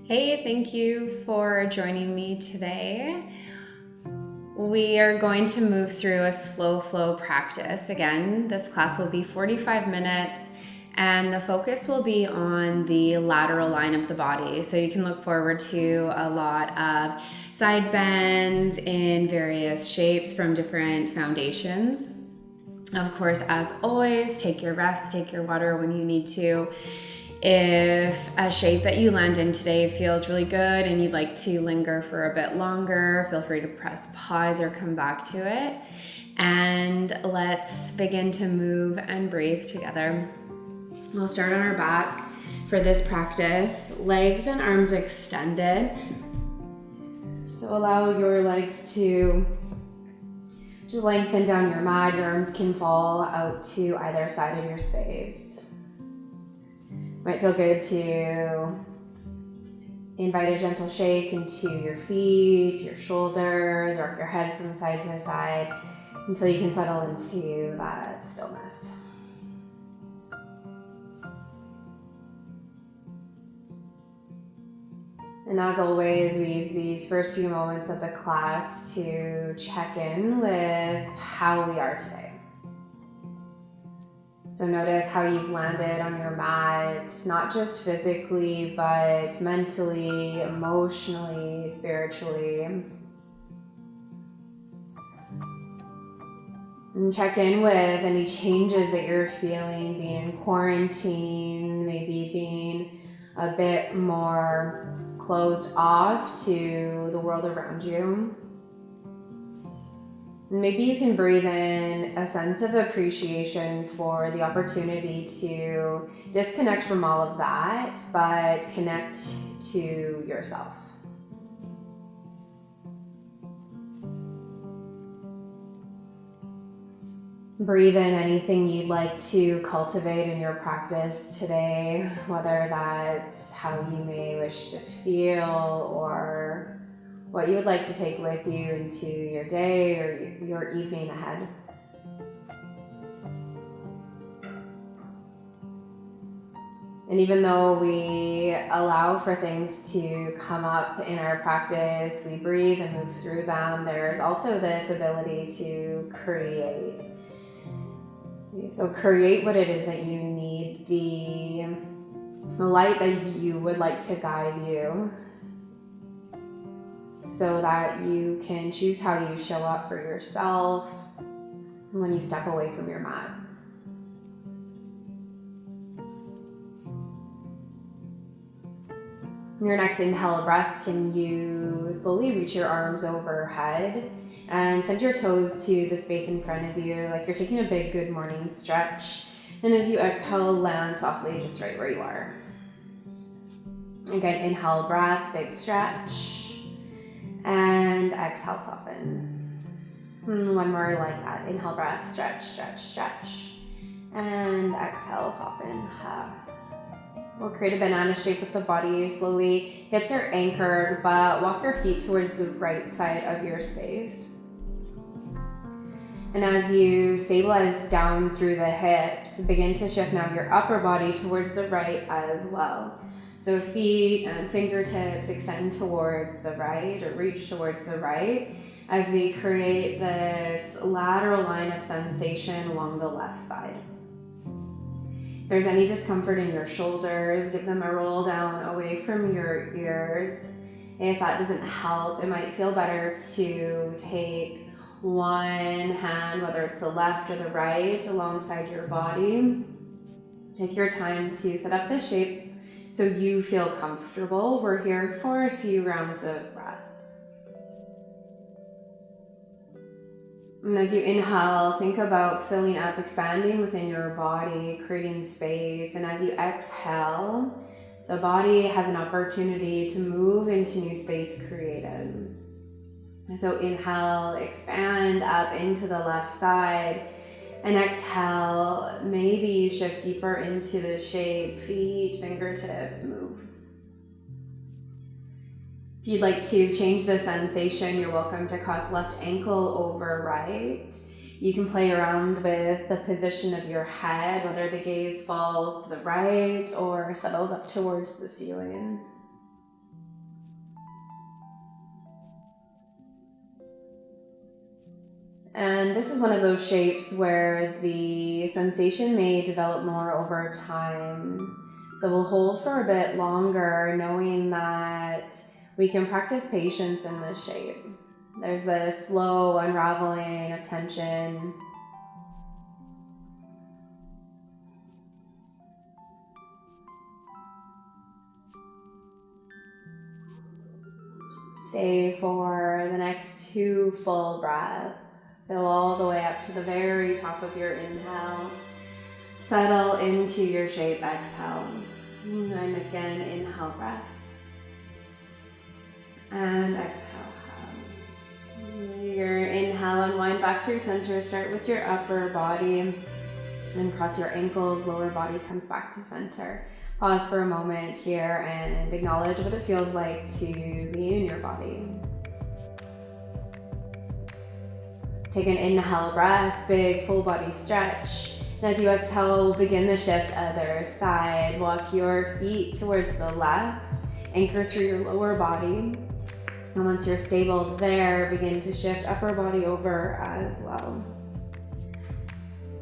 Hey, thank you for joining me today. We are going to move through a slow flow practice. Again, this class will be 45 minutes and the focus will be on the lateral line of the body. So you can look forward to a lot of side bends in various shapes from different foundations. Of course, as always, take your rest, take your water when you need to. If a shape that you land in today feels really good and you'd like to linger for a bit longer, feel free to press pause or come back to it. And let's begin to move and breathe together. We'll start on our back for this practice. Legs and arms extended. So allow your legs to just lengthen down your mat. Your arms can fall out to either side of your space. Might feel good to invite a gentle shake into your feet, your shoulders, rock your head from side to side until you can settle into that stillness. And as always, we use these first few moments of the class to check in with how we are today. So notice how you've landed on your mat, not just physically, but mentally, emotionally, spiritually. And check in with any changes that you're feeling, being in quarantine, maybe being a bit more closed off to the world around you. Maybe you can breathe in a sense of appreciation for the opportunity to disconnect from all of that, but connect to yourself. Breathe in anything you'd like to cultivate in your practice today, whether that's how you may wish to feel or what you would like to take with you into your day or your evening ahead. And even though we allow for things to come up in our practice, we breathe and move through them, there's also this ability to create. So create what it is that you need, the light that you would like to guide you, so that you can choose how you show up for yourself when you step away from your mat. Your next inhale breath, can you slowly reach your arms overhead and send your toes to the space in front of you, like you're taking a big good morning stretch. And as you exhale, land softly just right where you are. Again, inhale breath, big stretch. And exhale, soften. One more like that. Inhale breath, stretch, stretch, stretch. And exhale, soften. We'll create a banana shape with the body. Slowly, hips are anchored, but walk your feet towards the right side of your space. And as you stabilize down through the hips, begin to shift now your upper body towards the right as well. So feet and fingertips extend towards the right or reach towards the right as we create this lateral line of sensation along the left side. If there's any discomfort in your shoulders, give them a roll down away from your ears. If that doesn't help, it might feel better to take one hand, whether it's the left or the right, alongside your body. Take your time to set up this shape so you feel comfortable. We're here for a few rounds of breath. And as you inhale, think about filling up, expanding within your body, creating space. And as you exhale, the body has an opportunity to move into new space created. So inhale, expand up into the left side. And exhale, maybe you shift deeper into the shape, feet, fingertips, move. If you'd like to change the sensation, you're welcome to cross left ankle over right. You can play around with the position of your head, whether the gaze falls to the right or settles up towards the ceiling. And this is one of those shapes where the sensation may develop more over time. So we'll hold for a bit longer, knowing that we can practice patience in this shape. There's a slow unraveling of tension. Stay for the next 2 full breaths. Fill all the way up to the very top of your inhale. Settle into your shape, exhale. And again, inhale, breath. And exhale. Your inhale, unwind back through center. Start with your upper body and cross your ankles. Lower body comes back to center. Pause for a moment here and acknowledge what it feels like to be in your body. Take an inhale breath, big full body stretch. And as you exhale, begin the shift other side. Walk your feet towards the left, anchor through your lower body. And once you're stable there, begin to shift upper body over as well.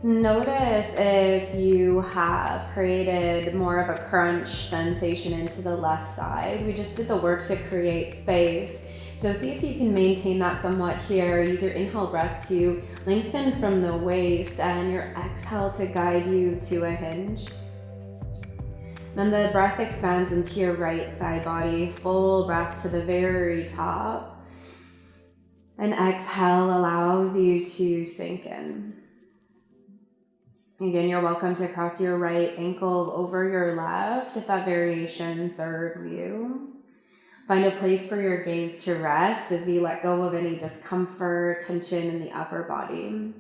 Notice if you have created more of a crunch sensation into the left side. We just did the work to create space. So see if you can maintain that somewhat here. Use your inhale breath to lengthen from the waist and your exhale to guide you to a hinge. Then the breath expands into your right side body. Full breath to the very top. And exhale allows you to sink in. Again, you're welcome to cross your right ankle over your left if that variation serves you. Find a place for your gaze to rest as we let go of any discomfort, tension in the upper body.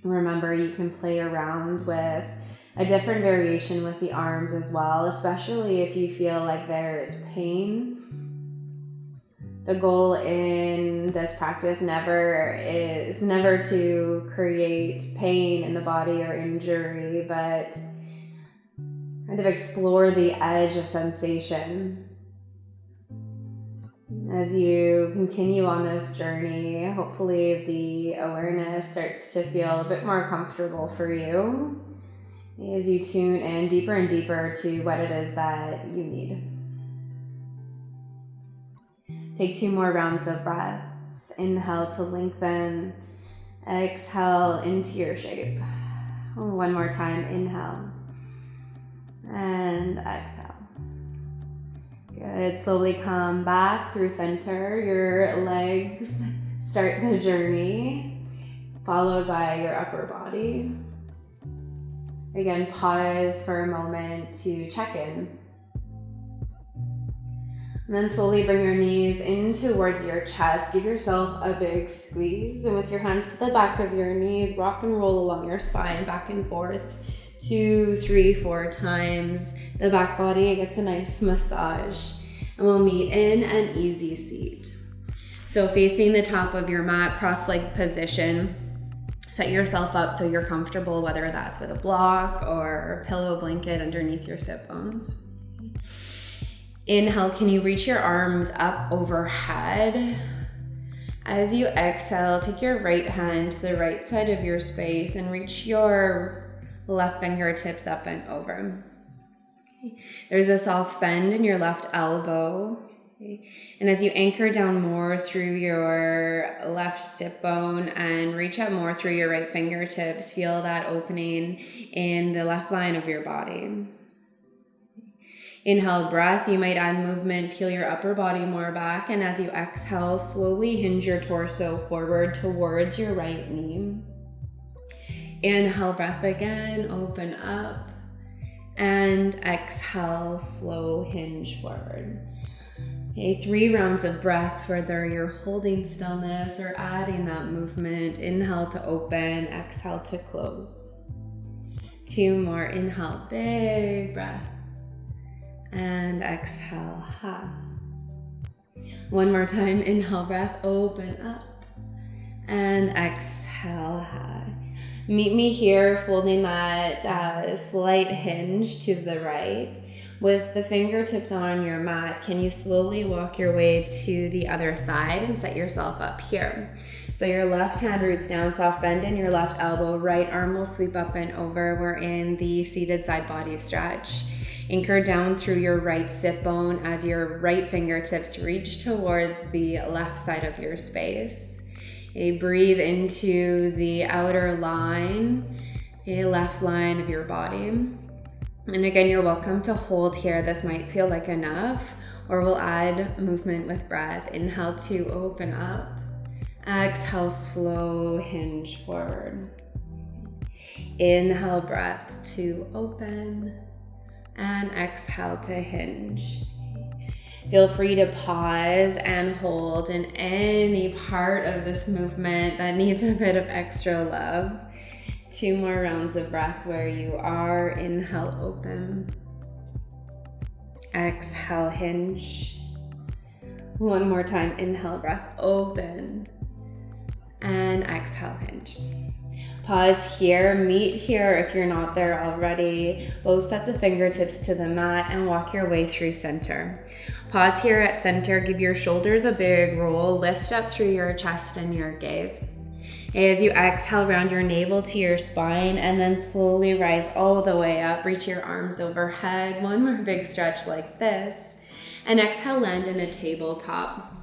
Remember, you can play around with a different variation with the arms as well, especially if you feel like there is pain. The goal in this practice never to create pain in the body or injury, but kind of explore the edge of sensation. As you continue on this journey, hopefully the awareness starts to feel a bit more comfortable for you as you tune in deeper and deeper to what it is that you need. Take 2 more rounds of breath. Inhale to lengthen. Exhale into your shape. 1 more time. Inhale. And exhale. Good. Slowly come back through center. Your legs start the journey, followed by your upper body. Again, pause for a moment to check in. And then slowly bring your knees in towards your chest. Give yourself a big squeeze. And with your hands to the back of your knees, rock and roll along your spine, back and forth. 2, 3, 4 times. The back body gets a nice massage. And we'll meet in an easy seat. So facing the top of your mat, cross-legged position. Set yourself up so you're comfortable, whether that's with a block or a pillow blanket underneath your sit bones. Inhale, can you reach your arms up overhead? As you exhale, take your right hand to the right side of your space and reach your left fingertips up and over. There's a soft bend in your left elbow. And as you anchor down more through your left sit bone and reach up more through your right fingertips, feel that opening in the left line of your body. Inhale, breath. You might add movement, peel your upper body more back. And as you exhale, slowly hinge your torso forward towards your right knee. Inhale, breath again, open up. And exhale, slow hinge forward. Okay, 3 rounds of breath, whether you're holding stillness or adding that movement. Inhale to open, exhale to close. 2 more, inhale, big breath. And exhale, ha. 1 more time, inhale, breath, open up. And exhale, ha. Meet me here, folding that slight hinge to the right. With the fingertips on your mat, can you slowly walk your way to the other side and set yourself up here? So your left hand roots down, soft bend in your left elbow, right arm will sweep up and over. We're in the seated side body stretch. Anchor down through your right sit bone as your right fingertips reach towards the left side of your space. Breathe into the outer line, left line of your body. And again, you're welcome to hold here. This might feel like enough, or we'll add movement with breath. Inhale to open up. Exhale, slow hinge forward. Inhale, breath to open. And exhale to hinge. Feel free to pause and hold in any part of this movement that needs a bit of extra love. 2 more rounds of breath where you are. Inhale, open. Exhale, hinge. 1 more time. Inhale, breath, open. And exhale, hinge. Pause here, meet here if you're not there already. Both sets of fingertips to the mat and walk your way through center. Pause here at center, give your shoulders a big roll, lift up through your chest and your gaze. As you exhale, round your navel to your spine and then slowly rise all the way up. Reach your arms overhead. 1 more big stretch like this. And exhale, land in a tabletop.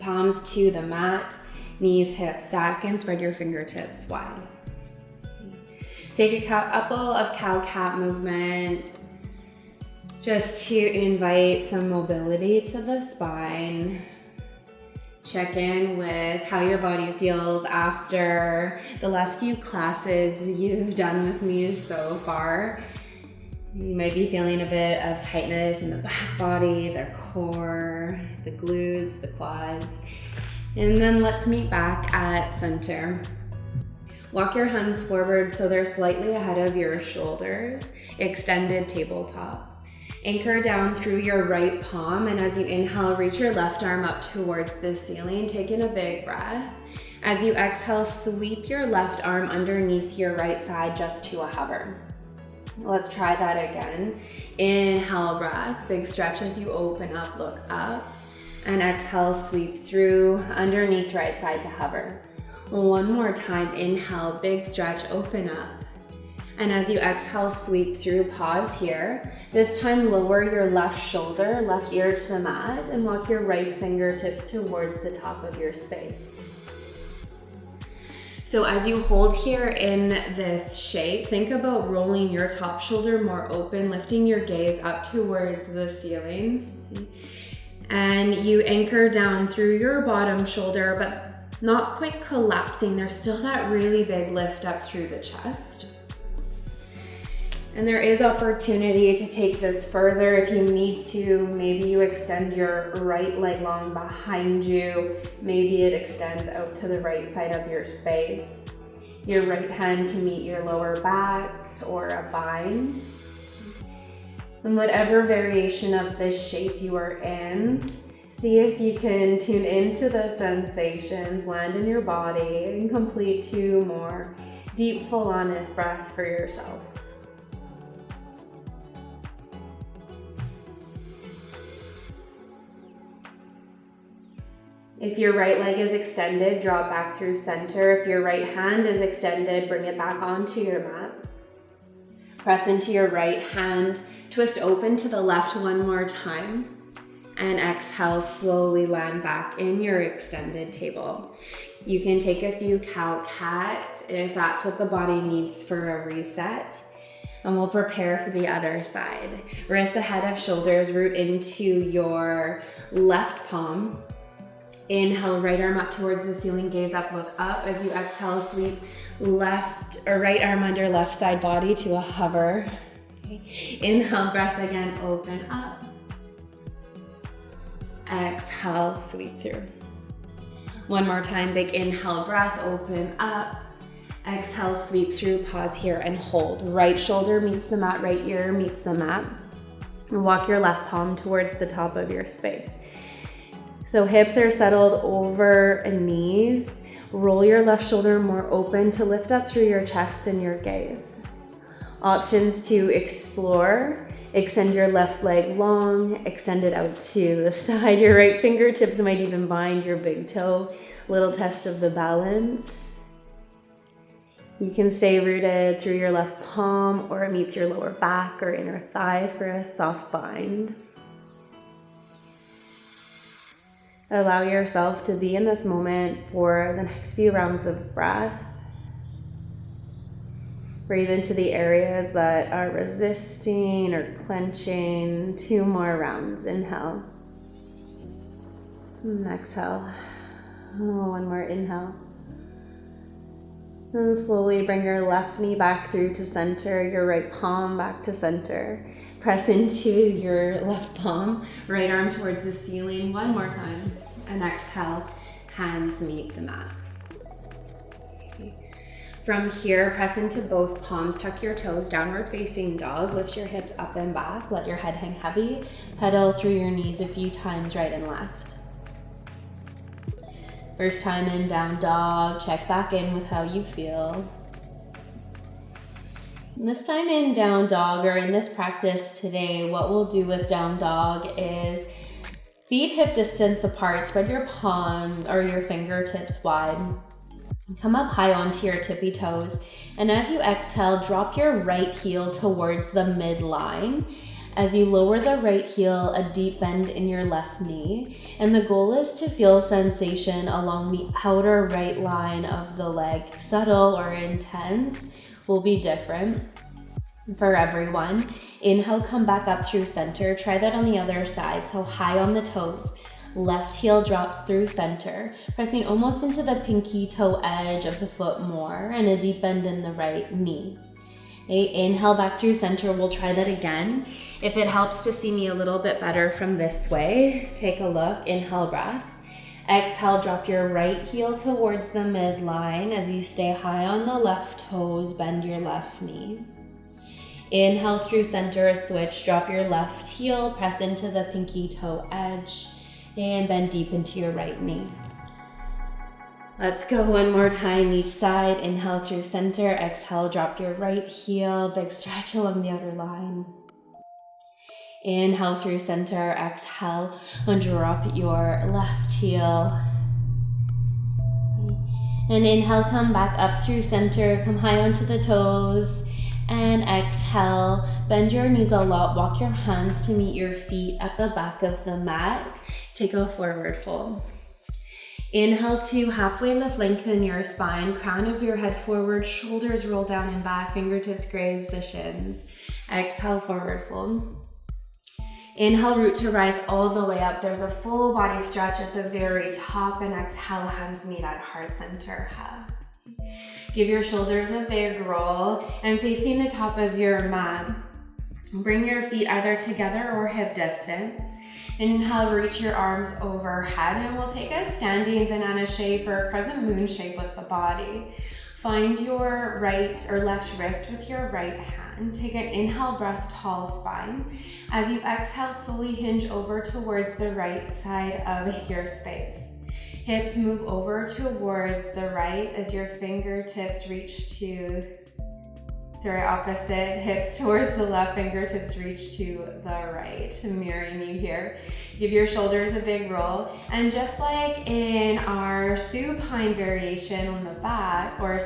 Palms to the mat, knees, hips stack, and spread your fingertips wide. Take a couple of cow-cat movement just to invite some mobility to the spine. Check in with how your body feels after the last few classes you've done with me so far. You might be feeling a bit of tightness in the back body, the core, the glutes, the quads. And then let's meet back at center. Walk your hands forward so they're slightly ahead of your shoulders. Extended tabletop. Anchor down through your right palm, and as you inhale, reach your left arm up towards the ceiling, taking a big breath. As you exhale, sweep your left arm underneath your right side just to a hover. Let's try that again. Inhale, breath, big stretch as you open up, look up. And exhale, sweep through underneath right side to hover. 1 more time, inhale, big stretch, open up. And as you exhale, sweep through, pause here. This time, lower your left shoulder, left ear to the mat, and walk your right fingertips towards the top of your space. So as you hold here in this shape, think about rolling your top shoulder more open, lifting your gaze up towards the ceiling. And you anchor down through your bottom shoulder, but not quite collapsing. There's still that really big lift up through the chest. And there is opportunity to take this further if you need to. Maybe you extend your right leg long behind you. Maybe it extends out to the right side of your space. Your right hand can meet your lower back or a bind. And whatever variation of this shape you are in, see if you can tune into the sensations, land in your body, and complete 2 more deep, full, honest breaths for yourself. If your right leg is extended, draw it back through center. If your right hand is extended, bring it back onto your mat. Press into your right hand, twist open to the left 1 more time. And exhale, slowly land back in your extended table. You can take a few cow-cat if that's what the body needs for a reset. And we'll prepare for the other side. Wrists ahead of shoulders, root into your left palm. Inhale, right arm up towards the ceiling, gaze up, look up. As you exhale, sweep left or right arm under left side body to a hover. Inhale, breath again, open up. Exhale, sweep through. 1 more time, big inhale, breath, open up. Exhale, sweep through, pause here and hold. Right shoulder meets the mat, right ear meets the mat. And walk your left palm towards the top of your space. So hips are settled over knees. Roll your left shoulder more open to lift up through your chest and your gaze. Options to explore Extend your left leg long, extend it out to the side. Your right fingertips might even bind your big toe. Little test of the balance. You can stay rooted through your left palm, or it meets your lower back or inner thigh for a soft bind. Allow yourself to be in this moment for the next few rounds of breath. Breathe into the areas that are resisting or clenching. 2 more rounds. Inhale. And exhale. One more inhale. And slowly bring your left knee back through to center, your right palm back to center. Press into your left palm, right arm towards the ceiling. 1 more time. And exhale, hands meet the mat. From here, press into both palms, tuck your toes, downward facing dog, lift your hips up and back, let your head hang heavy, pedal through your knees a few times right and left. First time in down dog, check back in with how you feel. And this time in down dog, or in this practice today, what we'll do with down dog is feet hip distance apart, spread your palm or your fingertips wide. Come up high onto your tippy toes, and as you exhale, drop your right heel towards the midline. As you lower the right heel, a deep bend in your left knee, and the goal is to feel sensation along the outer right line of the leg. Subtle or intense will be different for everyone. Inhale, come back up through center. Try that on the other side, so high on the toes. Left heel drops through center, pressing almost into the pinky toe edge of the foot more, and a deep bend in the right knee. Okay, inhale back through center. We'll try that again. If it helps to see me a little bit better from this way, take a look. Inhale, breath. Exhale, drop your right heel towards the midline. As you stay high on the left toes, bend your left knee. Inhale through center, a switch. Drop your left heel, press into the pinky toe edge, and bend deep into your right knee. Let's go 1 more time each side. Inhale through center, exhale, drop your right heel, big stretch along the outer line. Inhale through center, exhale, and drop your left heel. And inhale, come back up through center, come high onto the toes, and exhale, bend your knees a lot, walk your hands to meet your feet at the back of the mat. Take a forward fold. Inhale to halfway lift, lengthen your spine, crown of your head forward, shoulders roll down and back, fingertips graze the shins. Exhale, forward fold. Inhale, root to rise all the way up. There's a full body stretch at the very top, and exhale, hands meet at heart center. Give your shoulders a big roll, and facing the top of your mat, bring your feet either together or hip distance. Inhale, reach your arms overhead, and we'll take a standing banana shape or crescent moon shape with the body. Find your right or left wrist with your right hand. Take an inhale breath, tall spine. As you exhale, slowly hinge over towards the right side of your space. Hips move over towards the right as your fingertips reach to, opposite. Hips towards the left, fingertips reach to the right. mirroring you here. Give your shoulders a big roll. And just like in our supine variation on the back, our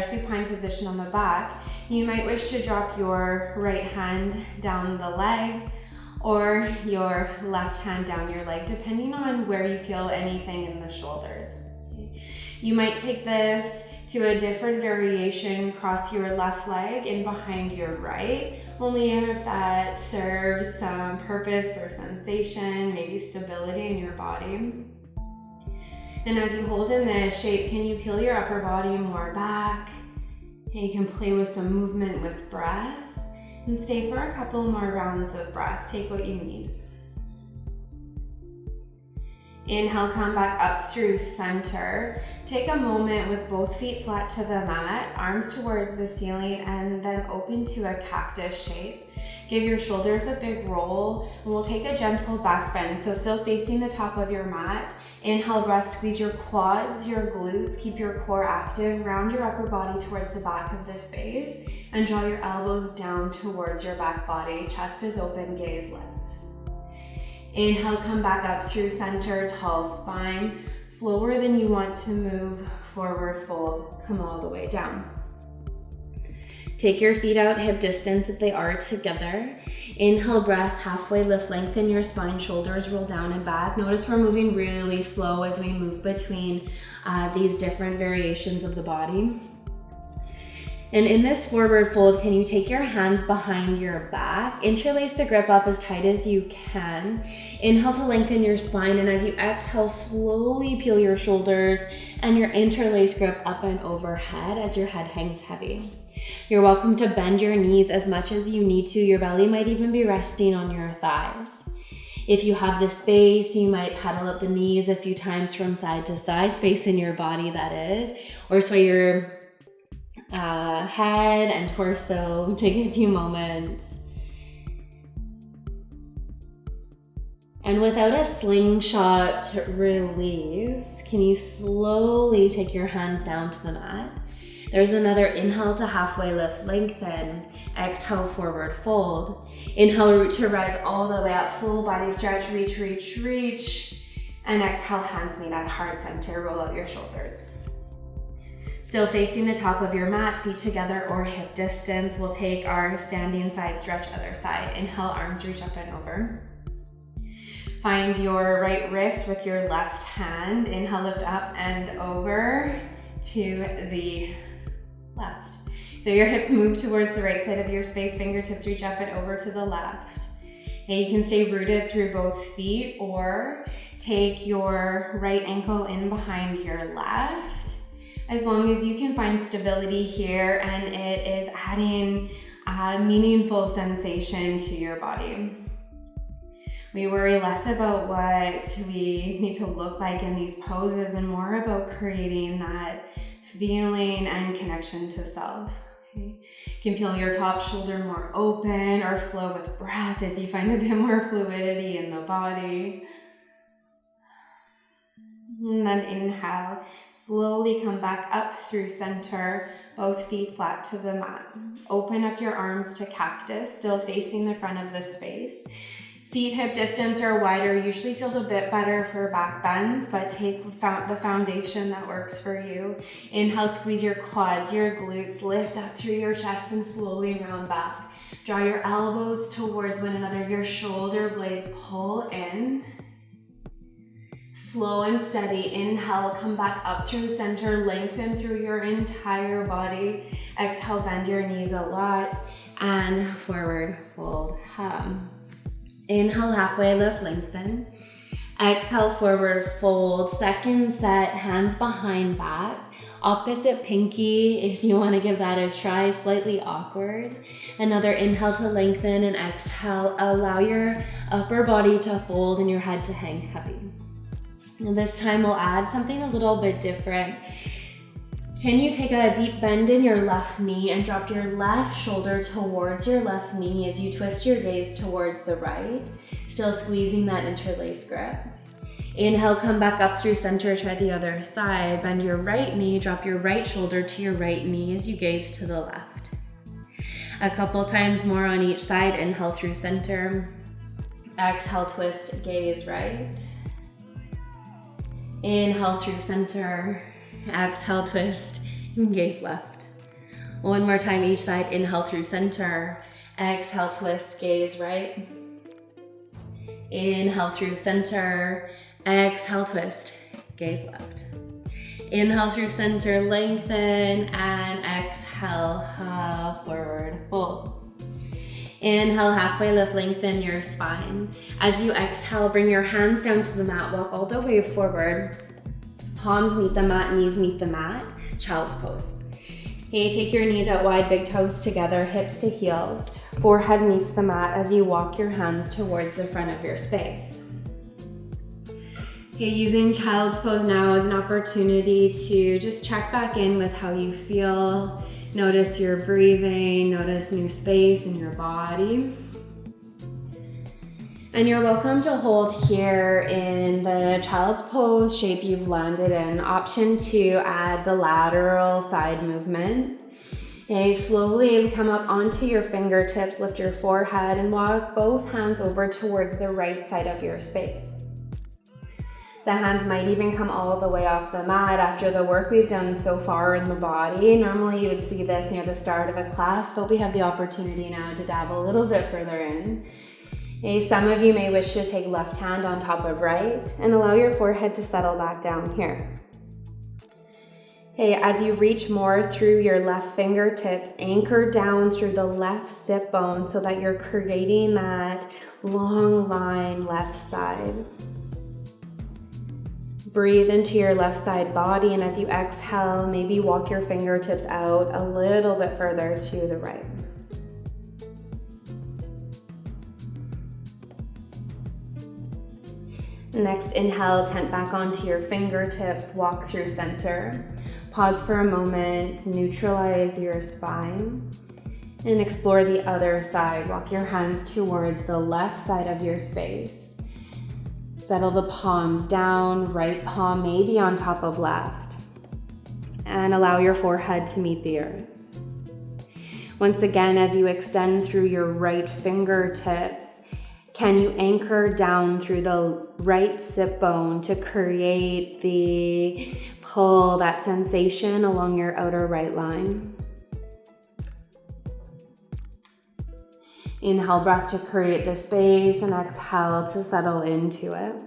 supine position on the back, you might wish to drop your right hand down the leg or your left hand down your leg, depending on where you feel anything in the shoulders. You might take this to a different variation, cross your left leg in behind your right, only if that serves some purpose or sensation, maybe stability in your body. And as you hold in this shape, can you peel your upper body more back? And you can play with some movement with breath and stay for a couple more rounds of breath. Take what you need. Inhale, come back up through center. Take a moment with both feet flat to the mat, arms towards the ceiling, and then open to a cactus shape. Give your shoulders a big roll, and we'll take a gentle back bend. So still facing the top of your mat. Inhale, breath, squeeze your quads, your glutes, keep your core active, round your upper body towards the back of the space, and draw your elbows down towards your back body. Chest is open, gaze lifts. Inhale, come back up through center, tall spine. Slower than you want to move, forward fold, come all the way down. Take your feet out hip distance if they are together. Inhale, breath, halfway lift, lengthen your spine, shoulders roll down and back. Notice we're moving really slow as we move between these different variations of the body. And in this forward fold, can you take your hands behind your back, interlace the grip up as tight as you can. Inhale to lengthen your spine, and as you exhale, slowly peel your shoulders and your interlace grip up and overhead as your head hangs heavy. You're welcome to bend your knees as much as you need to. Your belly might even be resting on your thighs. If you have the space, you might pedal up the knees a few times from side to side, space in your body that is, or sway your head and torso. Take a few moments. And without a slingshot release, can you slowly take your hands down to the mat? There's another inhale to halfway lift, lengthen. Exhale, forward fold. Inhale, root to rise all the way up, full body stretch, reach, reach, reach. And exhale, hands meet at heart center, roll out your shoulders. Still facing the top of your mat, feet together or hip distance. We'll take our standing side stretch, other side. Inhale, arms reach up and over. Find your right wrist with your left hand. Inhale, lift up and over to the left. So your hips move towards the right side of your space, fingertips reach up and over to the left. And you can stay rooted through both feet or take your right ankle in behind your left. As long as you can find stability here and it is adding a meaningful sensation to your body. We worry less about what we need to look like in these poses and more about creating that feeling and connection to self. Okay. You can feel your top shoulder more open or flow with breath as you find a bit more fluidity in the body. And then inhale, slowly come back up through center, both feet flat to the mat. Open up your arms to cactus, still facing the front of the space. Feet hip distance or wider usually feels a bit better for back bends, but take the foundation that works for you. Inhale, squeeze your quads, your glutes, lift up through your chest and slowly round back. Draw your elbows towards one another, your shoulder blades pull in. Slow and steady. Inhale, come back up through center, lengthen through your entire body. Exhale, bend your knees a lot and forward fold hum. Inhale, halfway lift, lengthen. Exhale, forward fold. Second set, hands behind back. Opposite pinky, if you want to give that a try, slightly awkward. Another inhale to lengthen and exhale. Allow your upper body to fold and your head to hang heavy. And this time we'll add something a little bit different. Can you take a deep bend in your left knee and drop your left shoulder towards your left knee as you twist your gaze towards the right, still squeezing that interlace grip. Inhale, come back up through center, try the other side. Bend your right knee, drop your right shoulder to your right knee as you gaze to the left. A couple times more on each side. Inhale through center. Exhale, twist, gaze right. Inhale through center. Exhale, twist, gaze left. One more time each side. Inhale through center. Exhale, twist, gaze right. Inhale through center. Exhale, twist, gaze left. Inhale through center, lengthen, and exhale, forward fold. Inhale, halfway lift, lengthen your spine. As you exhale, bring your hands down to the mat, walk all the way forward. Palms meet the mat, knees meet the mat, child's pose. Okay, take your knees out wide, big toes together, hips to heels. Forehead meets the mat as you walk your hands towards the front of your space. Okay, using child's pose now as an opportunity to just check back in with how you feel. Notice your breathing, notice new space in your body. And you're welcome to hold here in the child's pose shape you've landed in. Option 2, add the lateral side movement. Okay, slowly come up onto your fingertips, lift your forehead, and walk both hands over towards the right side of your space. The hands might even come all the way off the mat after the work we've done so far in the body. Normally you would see this near the start of a class, but we have the opportunity now to dabble a little bit further in. Okay, some of you may wish to take left hand on top of right and allow your forehead to settle back down here. Okay, as you reach more through your left fingertips, anchor down through the left sit bone so that you're creating that long line left side. Breathe into your left side body, and as you exhale, maybe walk your fingertips out a little bit further to the right. Next, inhale, tent back onto your fingertips, walk through center. Pause for a moment, neutralize your spine, and explore the other side. Walk your hands towards the left side of your space. Settle the palms down, right palm maybe on top of left, and allow your forehead to meet the earth. Once again, as you extend through your right fingertips, can you anchor down through the right sit bone to create the pull, that sensation along your outer right line? Inhale, breath to create the space, and exhale to settle into it.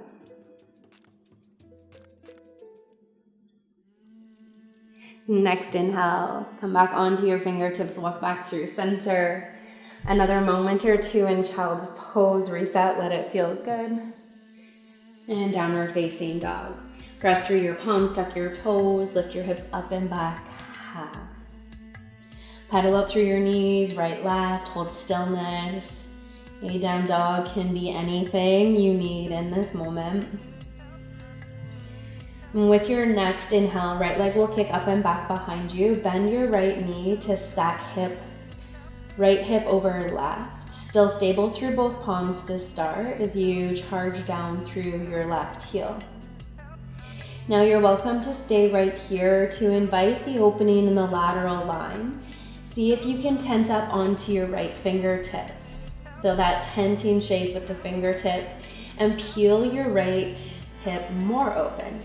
Next inhale, come back onto your fingertips, walk back through center. Another moment or two in child's pose, reset, let it feel good. And downward facing dog. Press through your palms, tuck your toes, lift your hips up and back, half. Pedal up through your knees, right, left, hold stillness. A down dog can be anything you need in this moment. And with your next inhale, right leg will kick up and back behind you. Bend your right knee to stack hip, right hip over left. Still stable through both palms to start as you charge down through your left heel. Now you're welcome to stay right here to invite the opening in the lateral line. See if you can tent up onto your right fingertips. So that tenting shape with the fingertips, and peel your right hip more open.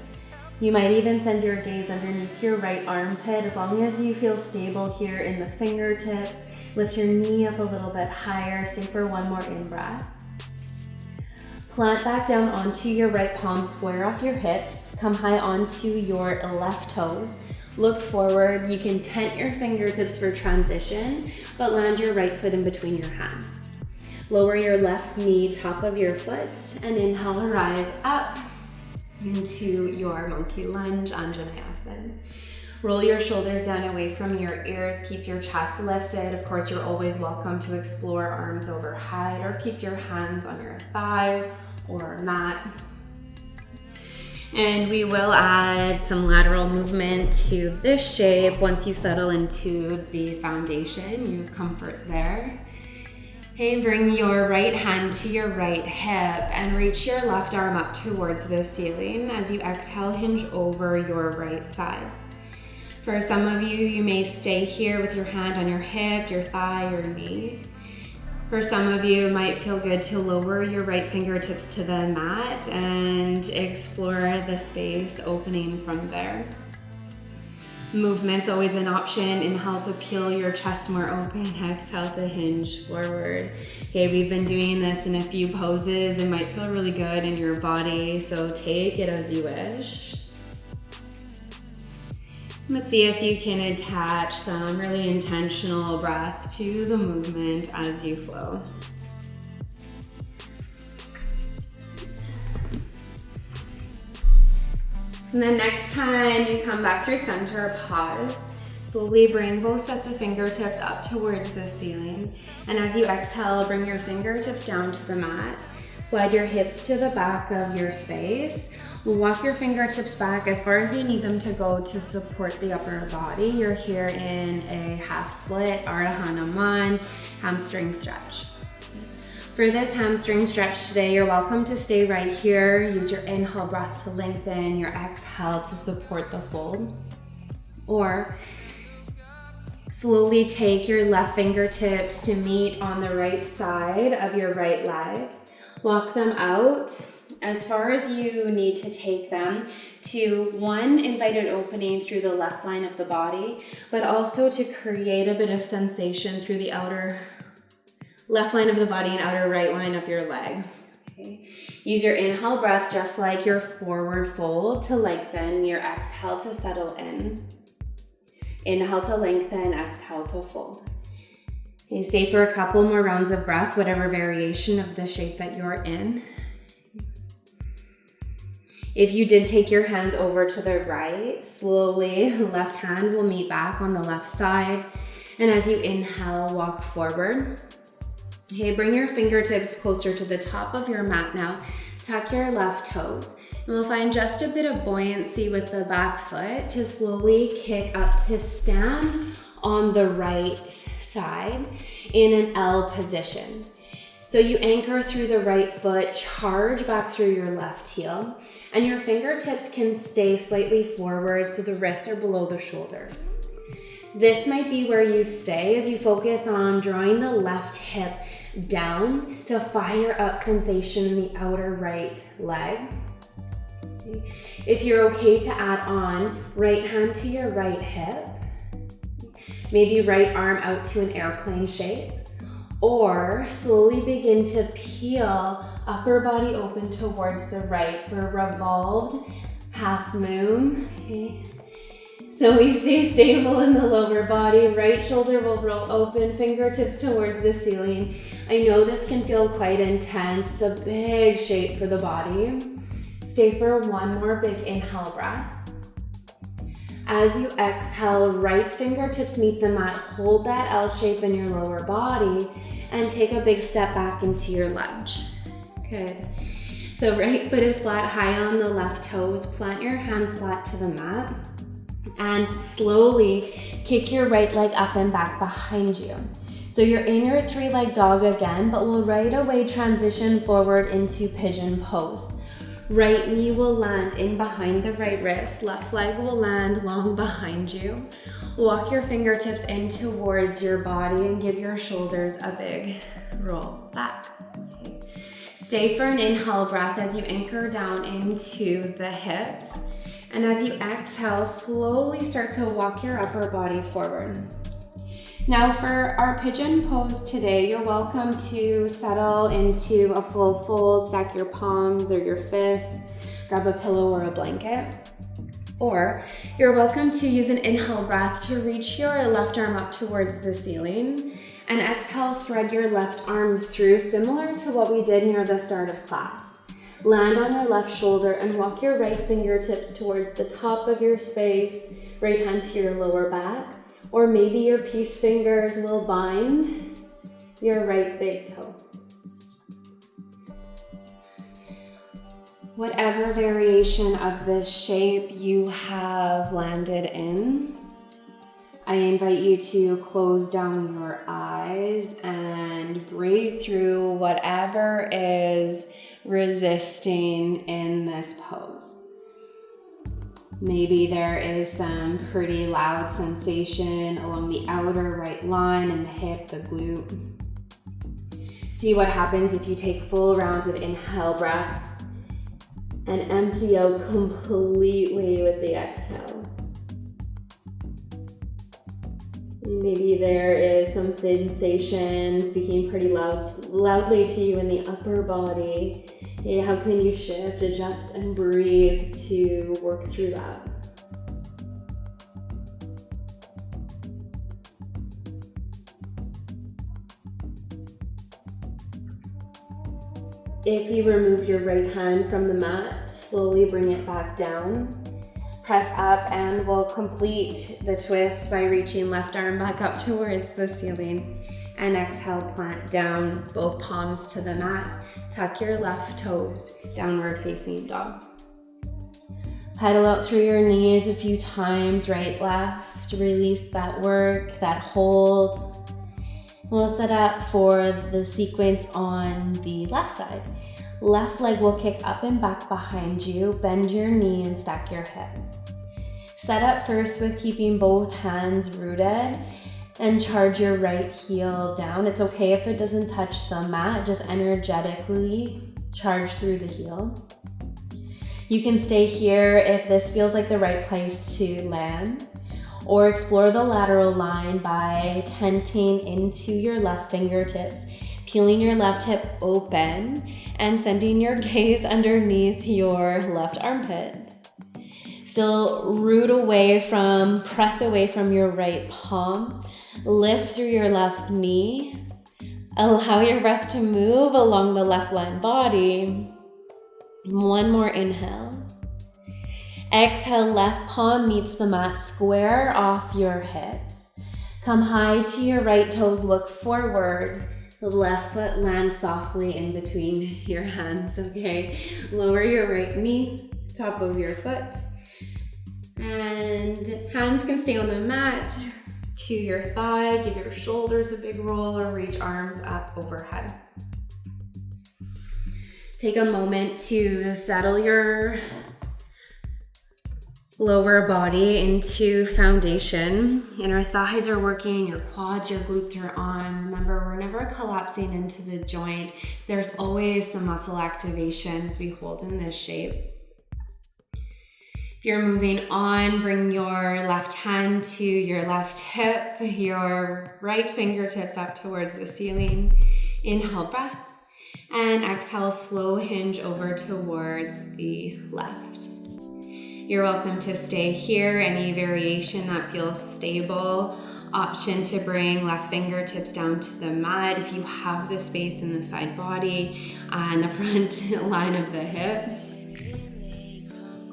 You might even send your gaze underneath your right armpit as long as you feel stable here in the fingertips. Lift your knee up a little bit higher, stay for one more in-breath. Plant back down onto your right palm, square off your hips, come high onto your left toes. Look forward, you can tent your fingertips for transition, but land your right foot in between your hands. Lower your left knee, top of your foot, and inhale, rise up into your monkey lunge, Anjaneyasana. Roll your shoulders down away from your ears, keep your chest lifted. Of course, you're always welcome to explore arms overhead or keep your hands on your thigh or mat. And we will add some lateral movement to this shape once you settle into the foundation, you have comfort there. Okay, bring your right hand to your right hip and reach your left arm up towards the ceiling. As you exhale, hinge over your right side. For some of you, you may stay here with your hand on your hip, your thigh, your knee. For some of you, it might feel good to lower your right fingertips to the mat and explore the space opening from there. Movement's always an option. Inhale to peel your chest more open, exhale to hinge forward. Okay, we've been doing this in a few poses. It might feel really good in your body, so take it as you wish. Let's see if you can attach some really intentional breath to the movement as you flow. And then next time you come back through center, pause. Slowly bring both sets of fingertips up towards the ceiling. And as you exhale, bring your fingertips down to the mat. Slide your hips to the back of your space. Walk your fingertips back as far as you need them to go to support the upper body. You're here in a half split, Ardha Hanuman, hamstring stretch. For this hamstring stretch today, you're welcome to stay right here. Use your inhale breath to lengthen, your exhale to support the fold. Or slowly take your left fingertips to meet on the right side of your right leg. Walk them out as far as you need to take them to one invited opening through the left line of the body, but also to create a bit of sensation through the outer left line of the body and outer right line of your leg. Okay. Use your inhale breath just like your forward fold to lengthen, your exhale to settle in. Inhale to lengthen, exhale to fold. Okay, stay for a couple more rounds of breath, whatever variation of the shape that you're in. If you did take your hands over to the right, slowly, left hand will meet back on the left side. And as you inhale, walk forward. Okay, bring your fingertips closer to the top of your mat now. Tuck your left toes. And we'll find just a bit of buoyancy with the back foot to slowly kick up to stand on the right side in an L position. So you anchor through the right foot, charge back through your left heel, and your fingertips can stay slightly forward so the wrists are below the shoulders. This might be where you stay as you focus on drawing the left hip down to fire up sensation in the outer right leg. If you're okay to add on, right hand to your right hip, maybe right arm out to an airplane shape, or slowly begin to peel upper body open towards the right for a revolved half moon. Okay. So we stay stable in the lower body, right shoulder will roll open, fingertips towards the ceiling. I know this can feel quite intense. It's a big shape for the body. Stay for one more big inhale breath. As you exhale, right fingertips meet the mat, hold that L shape in your lower body, and take a big step back into your lunge. Good. So right foot is flat, high on the left toes, plant your hands flat to the mat, and slowly kick your right leg up and back behind you. So you're in your three-leg dog again, but we'll right away transition forward into pigeon pose. Right knee will land in behind the right wrist, left leg will land long behind you. Walk your fingertips in towards your body and give your shoulders a big roll back. Stay for an inhale breath as you anchor down into the hips. And as you exhale, slowly start to walk your upper body forward. Now for our pigeon pose today, you're welcome to settle into a full fold, stack your palms or your fists, grab a pillow or a blanket. Or you're welcome to use an inhale breath to reach your left arm up towards the ceiling, and exhale, thread your left arm through, similar to what we did near the start of class. Land on your left shoulder and walk your right fingertips towards the top of your space, right hand to your lower back, or maybe your peace fingers will bind your right big toe. Whatever variation of this shape you have landed in, I invite you to close down your eyes and breathe through whatever is resisting in this pose. Maybe there is some pretty loud sensation along the outer right line in the hip, the glute. See what happens if you take full rounds of inhale breath and empty out completely with the exhale. Maybe there is some sensation speaking pretty loudly to you in the upper body. How can you shift, adjust, and breathe to work through that? If you remove your right hand from the mat, slowly bring it back down. Press up and we'll complete the twist by reaching left arm back up towards the ceiling. And exhale, plant down, both palms to the mat. Tuck your left toes, downward facing dog. Pedal out through your knees a few times, right, left. Release that work, that hold. We'll set up for the sequence on the left side. Left leg will kick up and back behind you. Bend your knee and stack your hip. Set up first with keeping both hands rooted and charge your right heel down. It's okay if it doesn't touch the mat, just energetically charge through the heel. You can stay here if this feels like the right place to land, or explore the lateral line by tenting into your left fingertips, peeling your left hip open, and sending your gaze underneath your left armpit. Still press away from your right palm, lift through your left knee, allow your breath to move along the left line body. One more inhale. Exhale, left palm meets the mat, square off your hips. Come high to your right toes, look forward. The left foot lands softly in between your hands, okay? Lower your right knee, top of your foot. And hands can stay on the mat to your thigh. Give your shoulders a big roll or reach arms up overhead. Take a moment to settle your lower body into foundation. Inner thighs are working, your quads, your glutes are on. Remember, we're never collapsing into the joint. There's always some muscle activation as we hold in this shape. If you're moving on, bring your left hand to your left hip, your right fingertips up towards the ceiling. Inhale, breath, and exhale, slow hinge over towards the left. You're welcome to stay here. Any variation that feels stable. Option to bring left fingertips down to the mat if you have the space in the side body and the front line of the hip.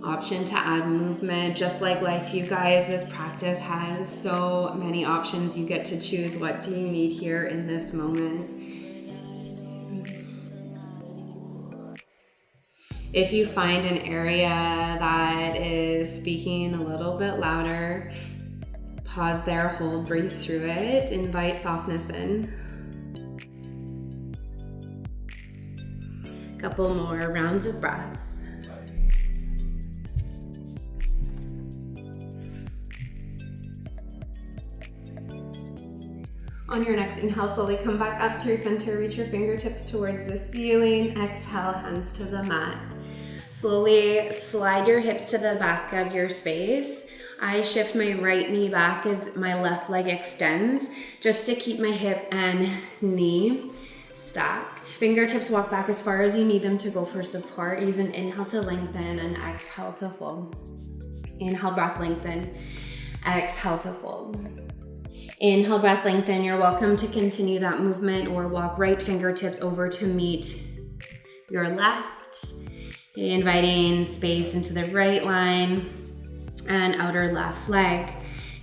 Option to add movement. Just like life, you guys, this practice has so many options. You get to choose what do you need here in this moment. If you find an area that is speaking a little bit louder, pause there, hold, breathe through it, invite softness in. Couple more rounds of breaths. On your next inhale, slowly come back up through center, reach your fingertips towards the ceiling. Exhale, hands to the mat. Slowly slide your hips to the back of your space. I shift my right knee back as my left leg extends, just to keep my hip and knee stacked. Fingertips walk back as far as you need them to go for support. Use an inhale to lengthen and exhale to fold. Inhale, breath, lengthen. Exhale to fold. Inhale, breath, lengthen. You're welcome to continue that movement or walk right fingertips over to meet your left. Inviting space into the right line and outer left leg.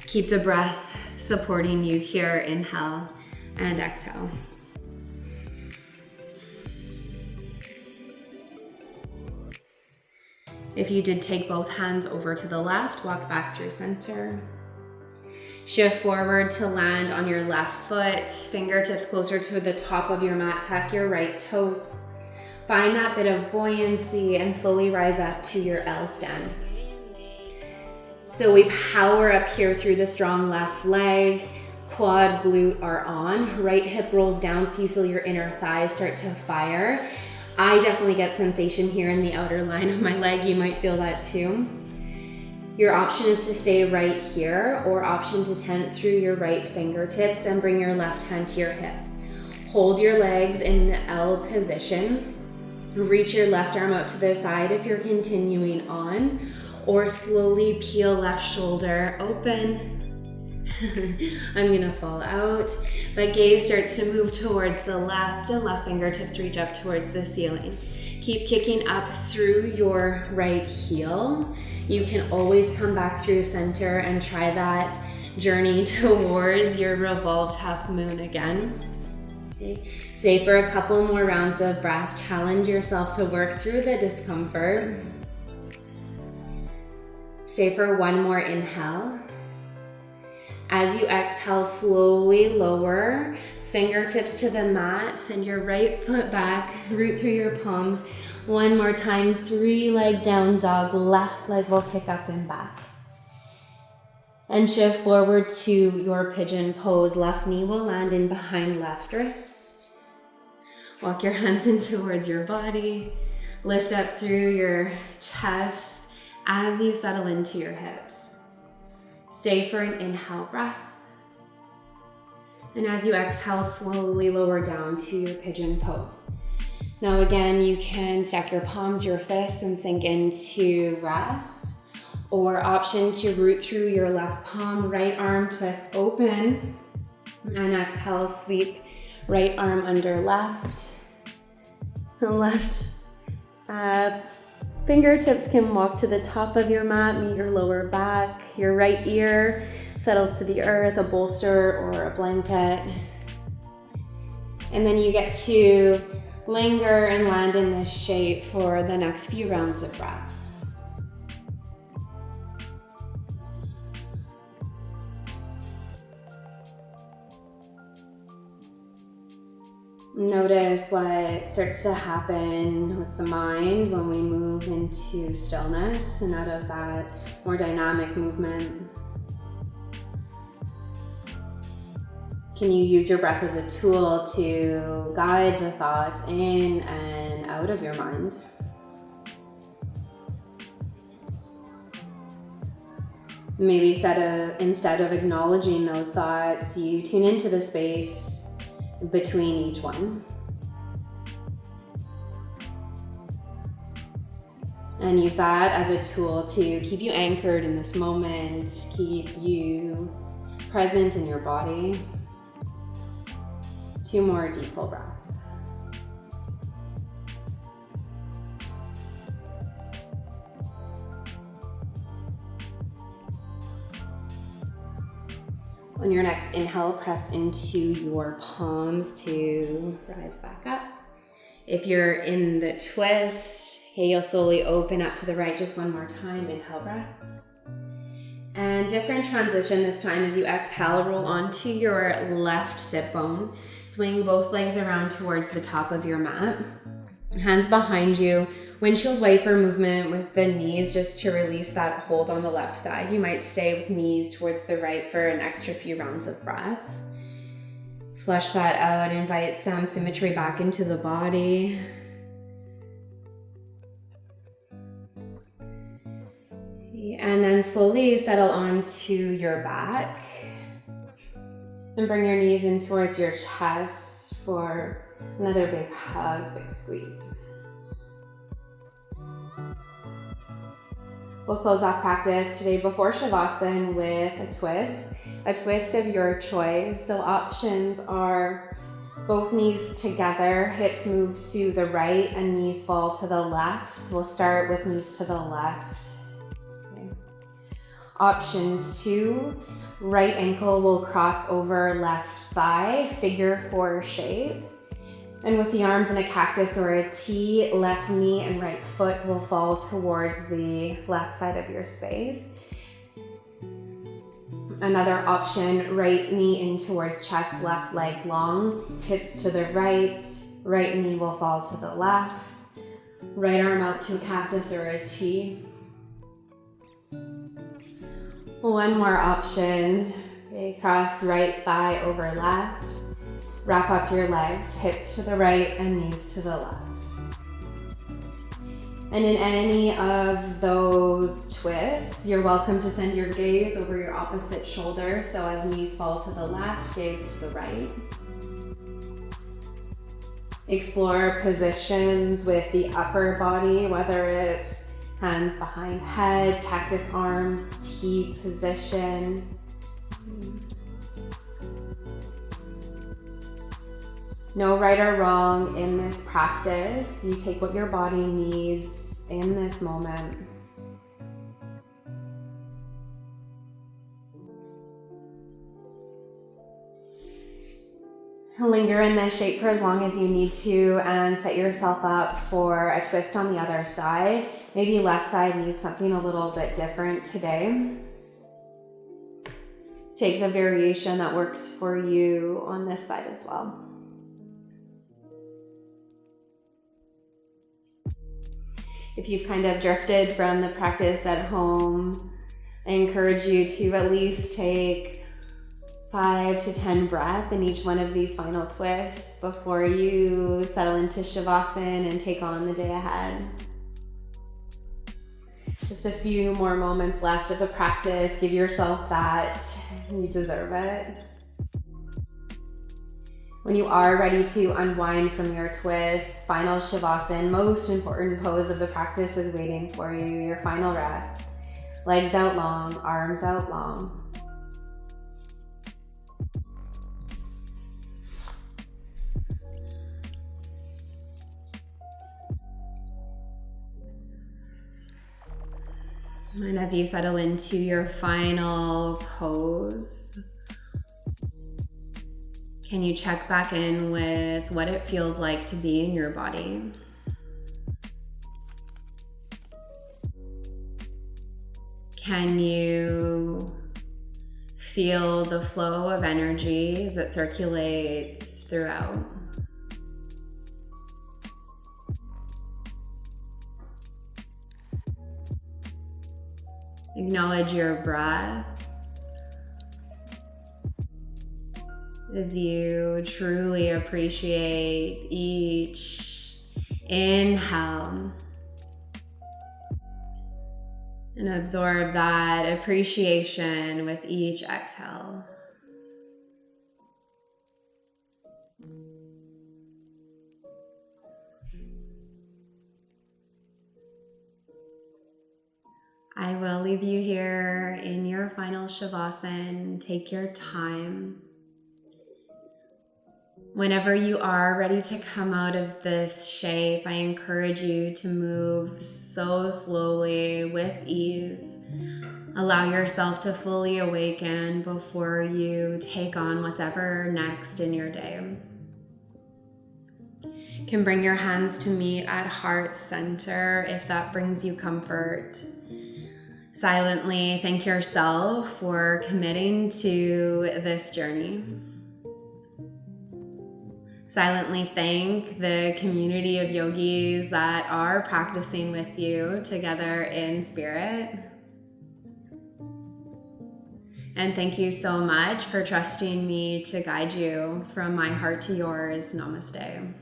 Keep the breath supporting you here. Inhale and exhale. If you did take both hands over to the left, walk back through center. Shift forward to land on your left foot, fingertips closer to the top of your mat, tuck your right toes. Find that bit of buoyancy and slowly rise up to your L stand. So we power up here through the strong left leg, quad, glute are on, right hip rolls down so you feel your inner thighs start to fire. I definitely get sensation here in the outer line of my leg, you might feel that too. Your option is to stay right here, or option to tent through your right fingertips and bring your left hand to your hip. Hold your legs in the L position. Reach your left arm out to the side if you're continuing on, or slowly peel left shoulder open. I'm gonna fall out, but gaze starts to move towards the left and left fingertips reach up towards the ceiling. Keep kicking up through your right heel. You can always come back through center and try that journey towards your revolved half moon again. Okay. Stay for a couple more rounds of breath. Challenge yourself to work through the discomfort. Stay for one more inhale. As you exhale, slowly lower, fingertips to the mat, send your right foot back, root through your palms. One more time, 3-leg down dog, left leg will kick up and back. And shift forward to your pigeon pose. Left knee will land in behind left wrist. Walk your hands in towards your body. Lift up through your chest as you settle into your hips. Stay for an inhale breath. And as you exhale, slowly lower down to your pigeon pose. Now again, you can stack your palms, your fists, and sink into rest. Or option to root through your left palm, right arm twist open. And exhale, sweep right arm under left. Left. Fingertips can walk to the top of your mat, meet your lower back. Your right ear settles to the earth, a bolster or a blanket. And then you get to linger and land in this shape for the next few rounds of breath. Notice what starts to happen with the mind when we move into stillness and out of that more dynamic movement. Can you use your breath as a tool to guide the thoughts in and out of your mind? Maybe instead of acknowledging those thoughts, you tune into the space between each one. And use that as a tool to keep you anchored in this moment, keep you present in your body. 2 more deep full breaths. On your next inhale, press into your palms to rise back up. If you're in the twist, okay, you'll slowly open up to the right just one more time. Inhale, breath. And different transition this time as you exhale, roll onto your left sit bone. Swing both legs around towards the top of your mat. Hands behind you. Windshield wiper movement with the knees just to release that hold on the left side. You might stay with knees towards the right for an extra few rounds of breath. Flush that out, invite some symmetry back into the body. And then slowly settle onto your back. And bring your knees in towards your chest for another big hug, big squeeze. We'll close off practice today before Shavasana with a twist of your choice. So options are both knees together, hips move to the right and knees fall to the left. We'll start with knees to the left. Okay. Option 2, right ankle will cross over left thigh, figure 4 shape. And with the arms in a cactus or a T, left knee and right foot will fall towards the left side of your space. Another option, right knee in towards chest, left leg long, hips to the right knee will fall to the left, right arm out to a cactus or a T. One more option, okay, cross right thigh over left. Wrap up your legs, hips to the right and knees to the left. And in any of those twists, you're welcome to send your gaze over your opposite shoulder. So as knees fall to the left, gaze to the right. Explore positions with the upper body, whether it's hands behind head, cactus arms, T position. No right or wrong in this practice. You take what your body needs in this moment. Linger in this shape for as long as you need to and set yourself up for a twist on the other side. Maybe left side needs something a little bit different today. Take the variation that works for you on this side as well. If you've kind of drifted from the practice at home, I encourage you to at least take 5 to 10 breaths in each one of these final twists before you settle into Shavasana and take on the day ahead. Just a few more moments left of the practice. Give yourself that. You deserve it. When you are ready to unwind from your twist, final Shavasana, most important pose of the practice is waiting for you, your final rest. Legs out long, arms out long. And as you settle into your final pose, can you check back in with what it feels like to be in your body? Can you feel the flow of energy as it circulates throughout? Acknowledge your breath as you truly appreciate each inhale and absorb that appreciation with each exhale. I will leave you here in your final Shavasana. Take your time. Whenever you are ready to come out of this shape, I encourage you to move so slowly with ease. Allow yourself to fully awaken before you take on what's ever next in your day. You can bring your hands to meet at heart center if that brings you comfort. Silently thank yourself for committing to this journey. Silently thank the community of yogis that are practicing with you together in spirit. And thank you so much for trusting me to guide you from my heart to yours. Namaste.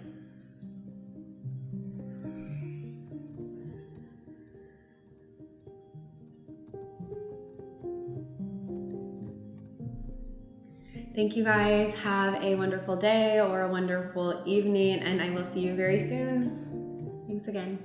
Thank you guys. Have a wonderful day or a wonderful evening, and I will see you very soon. Thanks again.